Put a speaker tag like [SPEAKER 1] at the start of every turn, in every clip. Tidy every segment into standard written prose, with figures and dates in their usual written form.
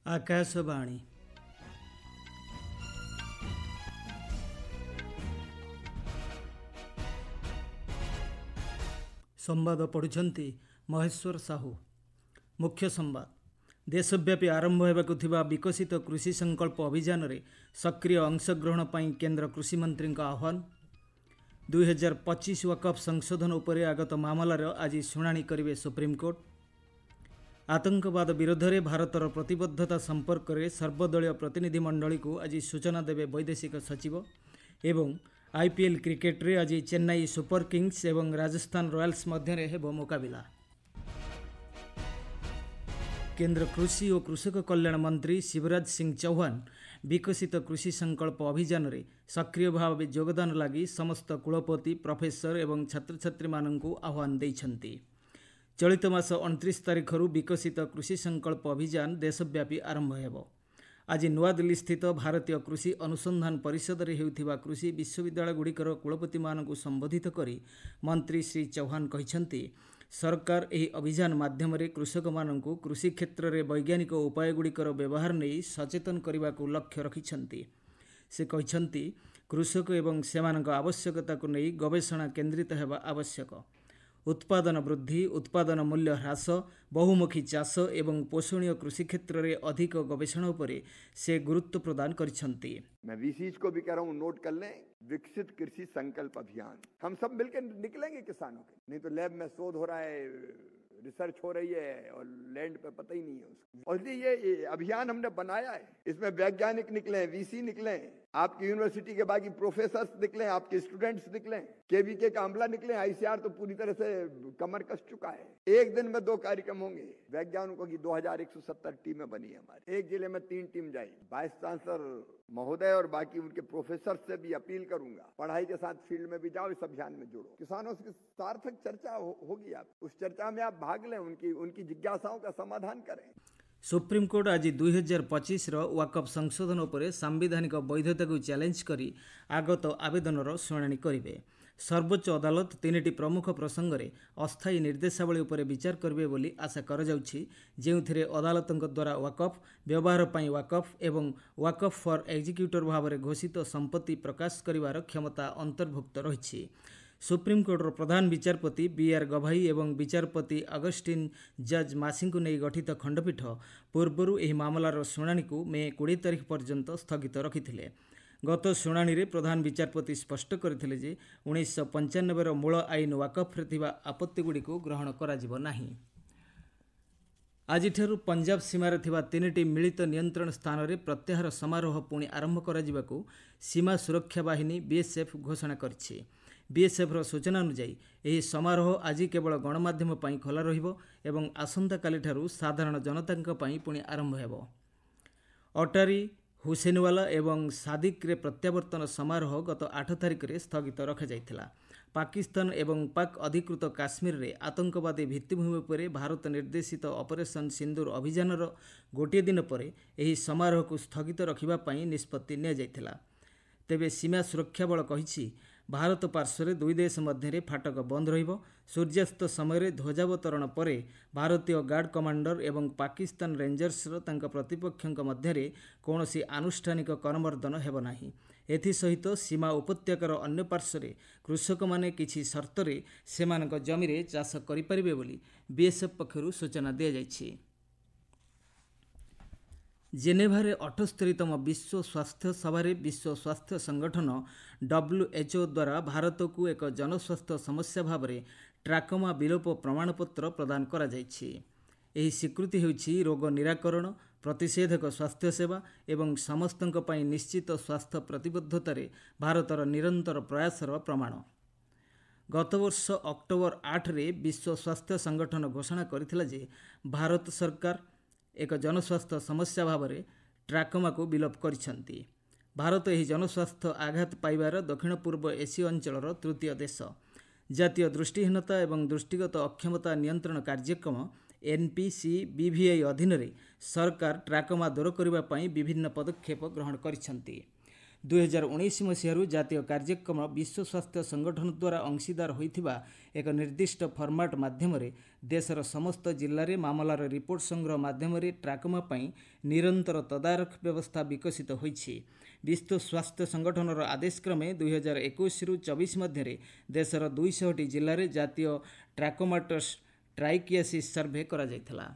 [SPEAKER 1] आकाशवाणी संवाद पढ़ुछंती महेश्वर साहू। मुख्य संवाद। देशव्यापी आरंभ होगा विकसित कृषि संकल्प अभियान में सक्रिय अंशग्रहण पर केंद्र कृषि मंत्री आह्वान। 2025 वकफ संशोधन उपरे आगत मामलार आज शुणाणी करेंगे सुप्रीमकोर्ट। आतंकवाद विरोध में भारतर प्रतिबद्धता संपर्क में सर्वदलीय प्रतिनिधिमंडली को आज सूचना देवे वैदेशिक सचिव। एवं आईपीएल क्रिकेट रे आज चेन्नई सुपर किंग्स एवं राजस्थान रॉयल्स मध्य हेब मुकाबिला। केंद्र कृषि और कृषक कल्याण मंत्री शिवराज सिंह चौहान विकसित कृषि संकल्प अभियान में सक्रिय भाव योगदान लगी समस्त कुलपति प्रोफेसर एवं छात्र छात्री माननकु आह्वान देइछन्ति। चलित मास 29 तारिख विकसित कृषि संकल्प अभियान देशव्यापी आरंभ हेब। आज नूआदिल्ली स्थित भारतीय कृषि अनुसंधान परिषद रे हेउथिबा कृषि विश्वविद्यालय गुड़िकर कुलपति माननकु संबोधित करी मंत्री श्री चौहान कहिछन्ति सरकार एही अभियान माध्यम रे कृषक माननकु कृषि क्षेत्र रे वैज्ञानिक उपाय गुड़िकर व्यवहार नहीं सचेतन करने को लक्ष्य रखिछन्ति। से कहिछन्ति कृषक एवं सेमानक आवश्यकता को नहीं गवेषणा केन्द्रित हेबा आवश्यक। उत्पादन वृद्धि, उत्पादन मूल्य ह्रास, बहुमुखी चाष एवं पोषणीय कृषि क्षेत्र में अधिक गवेषणा उपरे से गुरुत्व प्रदान करिछन्ति।
[SPEAKER 2] मैं वीसीज को भी कह रहा हूँ, नोट कर लें, विकसित कृषि संकल्प अभियान। हम सब मिलकर निकलेंगे किसानों के, नहीं तो लैब में शोध हो रहा है, रिसर्च हो रही है और लैंड पे पता ही नहीं है उसको। और ये अभियान हमने बनाया है, इसमें वैज्ञानिक निकले, वीसी निकले, आपकी यूनिवर्सिटी के बाकी प्रोफेसर्स निकले, आपके स्टूडेंट्स निकले, केवीके का अमला निकले। आईसीआर तो पूरी तरह से कमर कस चुका है। एक दिन में 2 कार्यक्रम होंगे। वैज्ञानिकों की 2170 टीमें बनी है हमारी। एक जिले में 3 टीम जाएगी। वाइस चांसलर महोदय और बाकी उनके प्रोफेसर से भी अपील करूंगा, पढ़ाई के साथ फील्ड में भी जाओ, इस अभियान में जुड़ो। किसानों से सार्थक चर्चा होगी। आप उस चर्चा में आप भाग लें, उनकी जिज्ञासाओं का समाधान करें।
[SPEAKER 1] सुप्रीमकोर्ट आज 2025 वकफ संशोधन उपरे सांविधानिक वैधता को चैलेंज करी आगत आवेदनर शुणाणी करेंगे। सर्वोच्च अदालत 3टी प्रमुख प्रसंग में अस्थायी निर्देशावली उपरे विचार करेंगे बोली आशा कराଯାଉଛି, ଯେଉଁଥିରେ अदालतଙ୍କ द्वारा वकफ व्यवहार ପାଇଁ वकफ एवं वकफ फॉर एग्जीक्यूटर भाव में घोषित संपत्ति प्रकाश करिवार क्षमता अंतर्भुक्त रही। सुप्रीमकोर्टर प्रधान विचारपति बीआर गवाई एवं विचारपति अगस्टिन जज मासी को नहीं गठित खंडपीठ पूर्वर यह मामलार शुणाणी को मे 20 तारिख पर्यंत स्थगित रखिथिले। गत शुणाणी रे प्रधान विचारपति स्पष्ट करथिले जे 1995 मूल आईन वाकफ रे थिबा आपत्ति गुडी को ग्रहण कराजिबो नाही। आजिठारु पंजाब सीमार थिबा 3टी मिलित नियंत्रण स्थान रे प्रत्याहार समारोह पुणी आरंभ कराजिबाकू सीमा सुरक्षा बाहिनी बीएसएफ घोषणा करछि। बीएसएफ्र सूचना अनुसार यह समारोह आज केवल गणमाध्यम पर खोला रहिबो एवं आसंता कालीठारु साधारण जनता पई पुणी आरंभ हेबो। अटारी, हुसैनवाला एवं सादिक रे प्रत्यावर्तन समारोह गत 8 तारिख रे स्थगित रखा जाइथिला। पाकिस्तान एवं पाक अधिकृत काश्मीर रे आतंकवादी भित्तिभूमि पर भारत निर्देशित ऑपरेशन सिंदूर अभियानर गोटे दिन पर यह समारोह को स्थगित रखिबा पई निष्पत्ति निया जाइथिला। तेबे सीमा सुरक्षा बल कहिछि भारत पार्श्व 2 देश मध्य फाटक बंद रहिबो। सूर्यास्त समय ध्वजावतरण पर भारतीय गार्ड कमांडर एवं पाकिस्तान रेंजर्सर तांका प्रतिपक्षक मध्य कौनसी आनुष्ठानिक करमर्दन हेब नाही। एथिसहित सीमा उपत्यकार अन्य पार्श्व कृषक माने किछि शर्तरे सेमानक जमी रे चाष करिपारिबे बोली बीएसएफ पक्षरु सूचना दिया जाइछि। जेनेभारे 78तम विश्व स्वास्थ्य सभारे विश्व स्वास्थ्य संगठन WHO द्वारा भारत को एक जनस्वास्थ्य समस्या भाव में ट्राकोमा विलोप प्रमाणपत्र प्रदान करा जाइछि। एही स्वीकृति हेउछि रोग निराकरण, प्रतिषेधक स्वास्थ्य सेवा एवं समस्तंक पई निश्चित स्वास्थ्य प्रतिबद्धतारे भारतर निरंतर प्रयासर प्रमाण। गत वर्ष अक्टोबर 8 रे विश्व स्वास्थ्य संगठन घोषणा करथिला जे भारत सरकार एक जनस्वास्थ्य समस्या भाव में ट्राकोमा को विलोप करिसेंति। भारत यह जनस्वास्थ्य आघात पाइबार दक्षिण पूर्व एसीय अंचलर तृतीय देश। जातीय दृष्टिहीनता एवं दृष्टिगत अक्षमता नियंत्रण कार्यक्रम NPCBVI अधीन रे सरकार ट्राकोमा दूर करने विभिन्न पदक्षेप ग्रहण करिसेंति। 2019 ମସିହାରୁ ଜାତୀୟ କାର୍ଯ୍ୟକ୍ରମ ବିଶ୍ୱ ସ୍ୱାସ୍ଥ୍ୟ ସଂଗଠନ ଦ୍ୱାରା ଅଂଶୀଦାର ହୋଇଥିବା ଏକ ନିର୍ଦ୍ଦିଷ୍ଟ ଫର୍ମାଟ୍ ମାଧ୍ୟମରେ ଦେଶର ସମସ୍ତ ଜିଲ୍ଲାରେ ମାମଲାର ରିପୋର୍ଟ ସଂଗ୍ରହ ମାଧ୍ୟମରେ ଟ୍ରାକୋମା ପାଇଁ ନିରନ୍ତର ତଦାରଖ ବ୍ୟବସ୍ଥା ବିକଶିତ ହୋଇଛି। ବିଶ୍ୱ ସ୍ୱାସ୍ଥ୍ୟ ସଂଗଠନର ଆଦେଶକ୍ରମେ 2021ରୁ 24 ମଧ୍ୟରେ ଦେଶର 200ଟି ଜିଲ୍ଲାରେ ଜାତୀୟ ଟ୍ରାକୋମାଟସ୍ ଟ୍ରାଇକିଆସିସ୍ ସର୍ଭେ କରାଯାଇଥିଲା।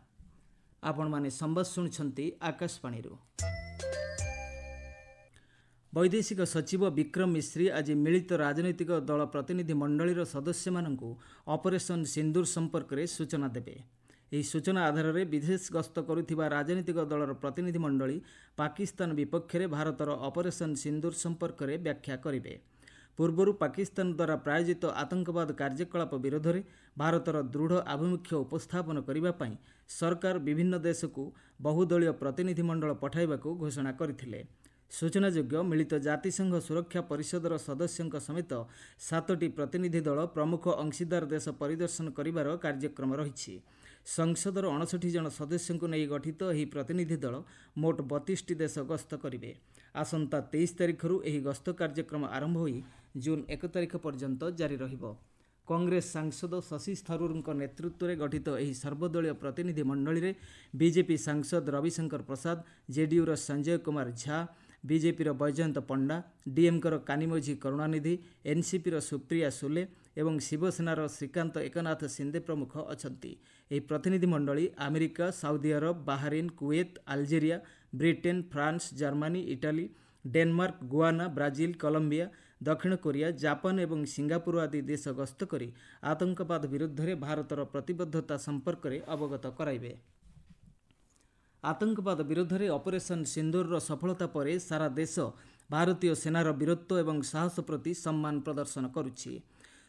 [SPEAKER 1] ଆପଣମାନେ ସମ୍ବାଦ ଶୁଣୁଛନ୍ତି ଆକାଶବାଣୀରୁ। ବୈଦେଶିକ ସଚିବ ବିକ୍ରମ ମିଶ୍ରି ଆଜି ମିଳିତ ରାଜନୈତିକ ଦଳ ପ୍ରତିନିଧି ମଣ୍ଡଳୀର ସଦସ୍ୟମାନଙ୍କୁ ଅପରେସନ୍ ସିନ୍ଦୁର ସମ୍ପର୍କରେ ସୂଚନା ଦେବେ। ଏହି ସୂଚନା ଆଧାରରେ ବିଦେଶ ଗସ୍ତ କରୁଥିବା ରାଜନୈତିକ ଦଳର ପ୍ରତିନିଧି ମଣ୍ଡଳୀ ପାକିସ୍ତାନ ବିପକ୍ଷରେ ଭାରତର ଅପରେସନ୍ ସିନ୍ଦୁର ସମ୍ପର୍କରେ ବ୍ୟାଖ୍ୟା କରିବେ। ପୂର୍ବରୁ ପାକିସ୍ତାନ ଦ୍ୱାରା ପ୍ରାୟୋଜିତ ଆତଙ୍କବାଦ କାର୍ଯ୍ୟକଳାପ ବିରୋଧରେ ଭାରତର ଦୃଢ଼ ଆଭିମୁଖ୍ୟ ଉପସ୍ଥାପନ କରିବା ପାଇଁ ସରକାର ବିଭିନ୍ନ ଦେଶକୁ ବହୁଦଳୀୟ ପ୍ରତିନିଧି ମଣ୍ଡଳ ପଠାଇବାକୁ ଘୋଷଣା କରିଥିଲେ। ସୂଚନାଯୋଗ୍ୟ, ମିଳିତ ଜାତିସଂଘ ସୁରକ୍ଷା ପରିଷଦର ସଦସ୍ୟଙ୍କ ସମେତ 7ଟି ପ୍ରତିନିଧି ଦଳ ପ୍ରମୁଖ ଅଂଶୀଦାର ଦେଶ ପରିଦର୍ଶନ କରିବାର କାର୍ଯ୍ୟକ୍ରମ ରହିଛି। ସଂସଦର 59 ଜଣ ସଦସ୍ୟଙ୍କୁ ନେଇ ଗଠିତ ଏହି ପ୍ରତିନିଧି ଦଳ ମୋଟ 32ଟି ଦେଶ ଗସ୍ତ କରିବେ। ଆସନ୍ତା 23 ତାରିଖରୁ ଏହି ଗସ୍ତ କାର୍ଯ୍ୟକ୍ରମ ଆରମ୍ଭ ହୋଇ ଜୁନ୍ 1 ତାରିଖ ପର୍ଯ୍ୟନ୍ତ ଜାରି ରହିବ। କଂଗ୍ରେସ ସାଂସଦ ଶଶି ଥରୁରଙ୍କ ନେତୃତ୍ୱରେ ଗଠିତ ଏହି ସର୍ବଦଳୀୟ ପ୍ରତିନିଧି ମଣ୍ଡଳୀରେ ବିଜେପି ସାଂସଦ ରବିଶଙ୍କର ପ୍ରସାଦ, ଜେଡିୟୁର ସଞ୍ଜୟ କୁମାର ଝା, ବିଜେପିର ବୈଜୟନ୍ତ ପଣ୍ଡା, ଡିଏମ୍କେର କାନିମୋଝି କରୁଣାନିଧି, ଏନ୍ସିପିର ସୁପ୍ରିୟା ସୁଲେ ଏବଂ ଶିବସେନାର ଶ୍ରୀକାନ୍ତ ଏକନାଥ ସିନ୍ଦେ ପ୍ରମୁଖ ଅଛନ୍ତି। ଏହି ପ୍ରତିନିଧି ମଣ୍ଡଳୀ America, Saudi Arabia, Bahrain, Kuwait, Algeria, Britain, France, Germany, Italy, Denmark, Guyana, Brazil, Colombia, ଦକ୍ଷିଣ କୋରିଆ, ଜାପାନ ଏବଂ ସିଙ୍ଗାପୁର ଆଦି ଦେଶ ଗସ୍ତ କରି ଆତଙ୍କବାଦ ବିରୁଦ୍ଧରେ ଭାରତର ପ୍ରତିବଦ୍ଧତା ସମ୍ପର୍କରେ ଅବଗତ କରାଇବେ। ଆତଙ୍କବାଦ ବିରୋଧରେ ଅପରେସନ୍ ସିନ୍ଦୁରର ସଫଳତା ପରେ ସାରା ଦେଶ ଭାରତୀୟ ସେନାର ବୀରତ୍ୱ ଏବଂ ସାହସ ପ୍ରତି ସମ୍ମାନ ପ୍ରଦର୍ଶନ କରୁଛି।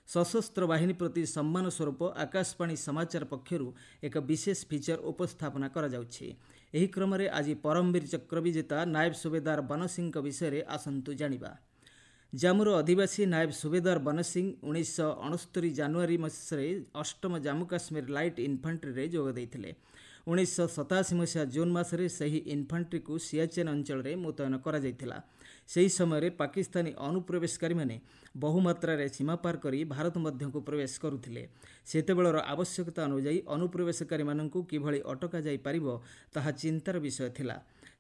[SPEAKER 1] ସଶସ୍ତ୍ର ବାହିନୀ ପ୍ରତି ସମ୍ମାନ ସ୍ୱରୂପ ଆକାଶବାଣୀ ସମାଚାର ପକ୍ଷରୁ ଏକ ବିଶେଷ ଫିଚର ଉପସ୍ଥାପନା କରାଯାଉଛି। ଏହି କ୍ରମରେ ଆଜି ପରମବୀର ଚକ୍ର ବିଜେତା ନାୟବ ସୁବେଦାର ବନ ସିଂଙ୍କ ବିଷୟରେ ଆସନ୍ତୁ ଜାଣିବା। ଜାମ୍ମୁର ଅଧିବାସୀ ନାୟବ ସୁବେଦାର ବନ ସିଂ 1969 ଜାନୁଆରୀ ମାସରେ 8ମ ଜାମ୍ମୁ କାଶ୍ମୀର ଲାଇଟ୍ ଇନଫାଣ୍ଟ୍ରିରେ ଯୋଗ ଦେଇଥିଲେ। 1987 ମସିହା ଜୁନ୍ ମାସରେ ସେହି ଇନଫାଣ୍ଟ୍ରିକୁ ସିଆଚେନ୍ ଅଞ୍ଚଳରେ ମୁତୟନ କରାଯାଇଥିଲା। ସେହି ସମୟରେ ପାକିସ୍ତାନୀ ଅନୁପ୍ରବେଶକାରୀମାନେ ବହୁମାତ୍ରାରେ ସୀମା ପାର କରି ଭାରତ ମଧ୍ୟକୁ ପ୍ରବେଶ କରୁଥିଲେ। ସେତେବେଳର ଆବଶ୍ୟକତା ଅନୁଯାୟୀ ଅନୁପ୍ରବେଶକାରୀମାନଙ୍କୁ କିଭଳି ଅଟକାଯାଇପାରିବ ତାହା ଚିନ୍ତାର ବିଷୟ ଥିଲା।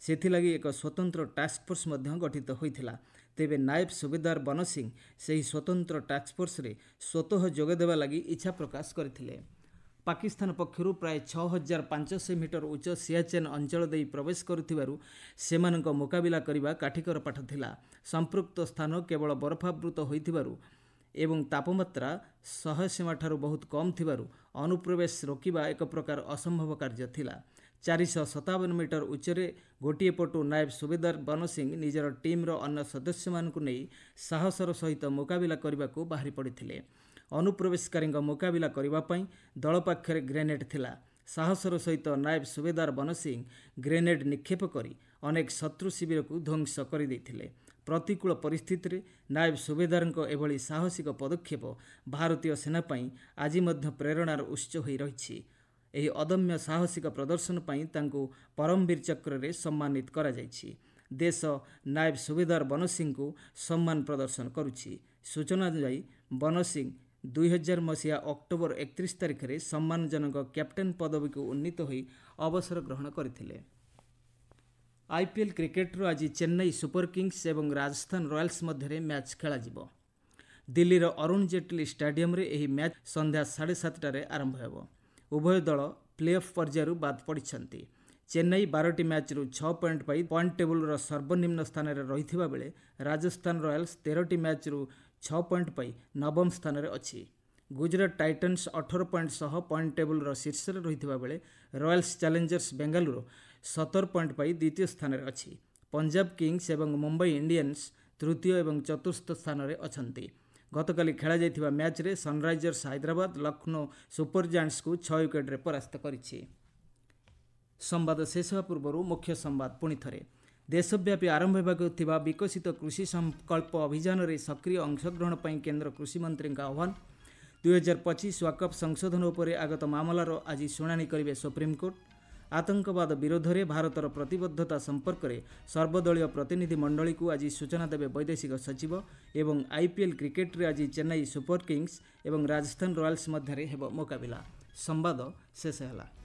[SPEAKER 1] ସେଥିଲାଗି ଏକ ସ୍ୱତନ୍ତ୍ର ଟାସ୍କଫୋର୍ସ ମଧ୍ୟ ଗଠିତ ହୋଇଥିଲା। ତେବେ ନାୟବ ସୁବେଦାର ବନ ସିଂ ସେହି ସ୍ୱତନ୍ତ୍ର ଟାସ୍କଫୋର୍ସରେ ସ୍ୱତଃ ଯୋଗଦେବା ଲାଗି ଇଚ୍ଛା ପ୍ରକାଶ କରିଥିଲେ। ପାକିସ୍ତାନ ପକ୍ଷରୁ ପ୍ରାୟ 6500 ମିଟର ଉଚ୍ଚ ସିଆଚେନ୍ ଅଞ୍ଚଳ ଦେଇ ପ୍ରବେଶ କରୁଥିବାରୁ ସେମାନଙ୍କ ମୁକାବିଲା କରିବା କାଠିକର ପାଠ ଥିଲା। ସମ୍ପୃକ୍ତ ସ୍ଥାନ କେବଳ ବରଫାବୃତ ହୋଇଥିବାରୁ ଏବଂ ତାପମାତ୍ରା 100 ସୀମାଠାରୁ ବହୁତ କମ୍ ଥିବାରୁ ଅନୁପ୍ରବେଶ ରୋକିବା ଏକ ପ୍ରକାର ଅସମ୍ଭବ କାର୍ଯ୍ୟ ଥିଲା। 457 ମିଟର ଉଚ୍ଚରେ ଗୋଟିଏ ପଟୁ ନାୟବ ସୁବେଦାର ବନ ସିଂ ନିଜର ଟିମ୍ର ଅନ୍ୟ ସଦସ୍ୟମାନଙ୍କୁ ନେଇ ସାହସର ସହିତ ମୁକାବିଲା କରିବାକୁ ବାହାରି ପଡ଼ିଥିଲେ। ଅନୁପ୍ରବେଶକାରୀଙ୍କ ମୁକାବିଲା କରିବା ପାଇଁ ଦଳ ପାଖରେ ଗ୍ରେନେଡ୍ ଥିଲା। ସାହସର ସହିତ ନାୟବ ସୁବେଦାର ବନ ସିଂ ଗ୍ରେନେଡ୍ ନିକ୍ଷେପ କରି ଅନେକ ଶତ୍ରୁ ଶିବିରକୁ ଧ୍ୱଂସ କରିଦେଇଥିଲେ। ପ୍ରତିକୂଳ ପରିସ୍ଥିତିରେ ନାୟବ ସୁବେଦାରଙ୍କ ଏଭଳି ସାହସିକ ପଦକ୍ଷେପ ଭାରତୀୟ ସେନା ପାଇଁ ଆଜି ମଧ୍ୟ ପ୍ରେରଣାର ଉତ୍ସ ହୋଇ ରହିଛି। ଏହି ଅଦମ୍ୟ ସାହସିକ ପ୍ରଦର୍ଶନ ପାଇଁ ତାଙ୍କୁ ପରମବୀର ଚକ୍ରରେ ସମ୍ମାନିତ କରାଯାଇଛି। ଦେଶ ନାୟବ ସୁବେଦାର ବନ ସିଂଙ୍କୁ ସମ୍ମାନ ପ୍ରଦର୍ଶନ କରୁଛି। ସୂଚନା ଅନୁଯାୟୀ ବନ ସିଂ 2000 ମସିହା ଅକ୍ଟୋବର 31 ତାରିଖରେ ସମ୍ମାନଜନକ କ୍ୟାପ୍ଟେନ୍ ପଦବୀକୁ ଉନ୍ନୀତ ହୋଇ ଅବସର ଗ୍ରହଣ କରିଥିଲେ। ଆଇପିଏଲ୍ କ୍ରିକେଟରୁ ଆଜି ଚେନ୍ନାଇ ସୁପର କିଙ୍ଗସ୍ ଏବଂ ରାଜସ୍ଥାନ ରୟାଲ୍ସ ମଧ୍ୟରେ ମ୍ୟାଚ୍ ଖେଳାଯିବ। ଦିଲ୍ଲୀର ଅରୁଣ ଜେଟଲୀ ଷ୍ଟାଡିୟମରେ ଏହି ମ୍ୟାଚ୍ ସନ୍ଧ୍ୟା 7:30ଟାରେ ଆରମ୍ଭ ହେବ। ଉଭୟ ଦଳ ପ୍ଲେ-ଅଫ୍ ପର୍ଯ୍ୟାୟରୁ ବାଦ୍ ପଡ଼ିଛନ୍ତି। ଚେନ୍ନାଇ 12ଟି ମ୍ୟାଚ୍ରୁ 6 ପଏଣ୍ଟ ପାଇ ପଏଣ୍ଟ ଟେବୁଲର ସର୍ବନିମ୍ନ ସ୍ଥାନରେ ରହିଥିବା ବେଳେ ରାଜସ୍ଥାନ ରୟାଲ୍ସ 13ଟି ମ୍ୟାଚ୍ରୁ 6 ପଏଣ୍ଟ ପାଇ ନବମ ସ୍ଥାନରେ ଅଛି। ଗୁଜରାଟ ଟାଇଟନ୍ସ 18 ପଏଣ୍ଟ ସହ ପଏଣ୍ଟ ଟେବୁଲର ଶୀର୍ଷରେ ରହିଥିବା ବେଳେ ରୟାଲ୍ସ ଚ୍ୟାଲେଞ୍ଜର୍ସ ବେଙ୍ଗାଲୁରୁ 17 ପଏଣ୍ଟ ପାଇ ଦ୍ୱିତୀୟ ସ୍ଥାନରେ ଅଛି। ପଞ୍ଜାବ କିଙ୍ଗସ୍ ଏବଂ ମୁମ୍ବାଇ ଇଣ୍ଡିଆନ୍ସ ତୃତୀୟ ଏବଂ ଚତୁର୍ଥ ସ୍ଥାନରେ ଅଛନ୍ତି। ଗତକାଲି ଖେଳାଯାଇଥିବା ମ୍ୟାଚ୍ରେ ସନରାଇଜର୍ସ ହାଇଦ୍ରାବାଦ ଲକ୍ଷ୍ନୌ ସୁପର ଜାୟାଣ୍ଟସକୁ 6 ୱିକେଟରେ ପରାସ୍ତ କରିଛି। ସମ୍ବାଦ ଶେଷ ହେବା ପୂର୍ବରୁ ମୁଖ୍ୟ ସମ୍ବାଦ ପୁଣିଥରେ। ଦେଶବ୍ୟାପୀ ଆରମ୍ଭ ହେବାକୁ ଥିବା ବିକଶିତ କୃଷି ସଂକଳ୍ପ ଅଭିଯାନରେ ସକ୍ରିୟ ଅଂଶଗ୍ରହଣ ପାଇଁ କେନ୍ଦ୍ର କୃଷିମନ୍ତ୍ରୀଙ୍କ ଆହ୍ୱାନ। 2025 ୱାକଫ୍ ସଂଶୋଧନ ଉପରେ ଆଗତ ମାମଲାର ଆଜି ଶୁଣାଣି କରିବେ ସୁପ୍ରିମକୋର୍ଟ। आतंकवाद विरोध में भारतर प्रतिबद्धता संपर्क में सर्वदलीय प्रतिनिधि मंडली को आज सूचना देवे वैदेशिक सचिव एवं आईपीएल क्रिकेट रे आज चेन्नई सुपर किंग्स एवं राजस्थान रॉयल्स मध्य हेब मुकाबिला। संवाद शेष है।